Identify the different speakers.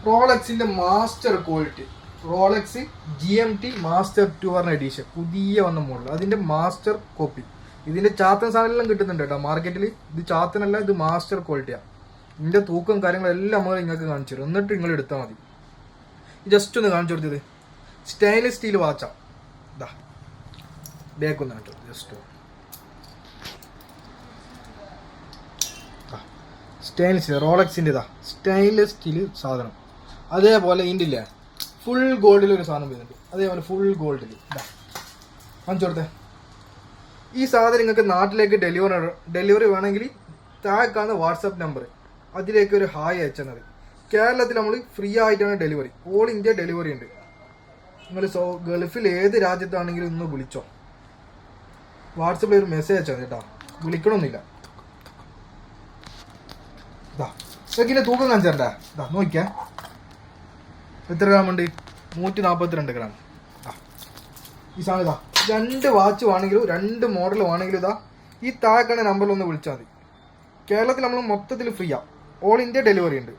Speaker 1: റോളക്സിന്റെ master quality, Rolex GMT master 2 പറഞ്ഞ edition പുതിയ വന്ന മോഡൽ, അതിന്റെ മാസ്റ്റർ കോപ്പി. ഇതിന്റെ ചാത്തൻ സാധനം കിട്ടുന്നുണ്ട് കേട്ടോ മാർക്കറ്റിൽ. ഇത് ചാത്തനല്ല, ഇത് മാസ്റ്റർ ക്വാളിറ്റിയാണ്. ഇതിന്റെ തൂക്കം കാര്യങ്ങളെല്ലാം നമ്മൾ നിങ്ങൾക്ക് കാണിച്ചു തരും, എന്നിട്ട് നിങ്ങൾ എടുത്താൽ മതി. ജസ്റ്റ് ഒന്ന് കാണിച്ചു കൊടുത്തത് സ്റ്റെയിൻലെസ് സ്റ്റീൽ വാച്ചാ. ഇതാ ബാക്ക് ഒന്ന് കാണിച്ചു, ജസ്റ്റ് സ്റ്റെയിൻലെസ് സ്റ്റീൽ റോളക്സിൻ്റെ ഇതാ സ്റ്റെയിൻലെസ് സ്റ്റീൽ സാധനം. അതേപോലെ ഇതിൻ്റെ ഇല്ലേ ഫുൾ ഗോൾഡിൽ ഒരു സാധനം വരുന്നുണ്ട്, അതേപോലെ ഫുൾ ഗോൾഡിൽ ഇതാ കാണിച്ചു കൊടുത്തേ. ഈ സാധനം നിങ്ങൾക്ക് നാട്ടിലേക്ക് ഡെലിവറി വേണമെങ്കിൽ താഴെ കാണുന്ന വാട്സാപ്പ് നമ്പർ, അതിലേക്ക് ഒരു ഹായ് അയച്ചാൽ മതി. കേരളത്തിൽ നമ്മൾ ഫ്രീ ആയിട്ടാണ് ഡെലിവറി, ഓൾ ഇന്ത്യ ഡെലിവറി ഉണ്ട്. നിങ്ങൾ ഗൾഫിൽ ഏത് രാജ്യത്താണെങ്കിലും ഒന്ന് വിളിച്ചോ, വാട്സപ്പിൽ ഒരു മെസ്സേജ് അയച്ചാൽ മതി കേട്ടോ, വിളിക്കണമെന്നില്ല. ഇതാ ഇതൊക്കെ തൂക്കം കാണിച്ചാ ഇതാ നോക്കിയാ എത്ര ഗ്രാം ഉണ്ട്, 142 ഗ്രാം. ഈ സാധനം ഇതാ 2 വാച്ച് വേണമെങ്കിലും 2 മോഡൽ വേണമെങ്കിലും ഇതാ ഈ താഴെക്കാണ നമ്പറിൽ ഒന്ന് വിളിച്ചാൽ മതി. കേരളത്തിൽ നമ്മൾ മൊത്തത്തിൽ ഫ്രീയാണ്, ഓൾ ഇന്ത്യ ഡെലിവറി ഉണ്ട്.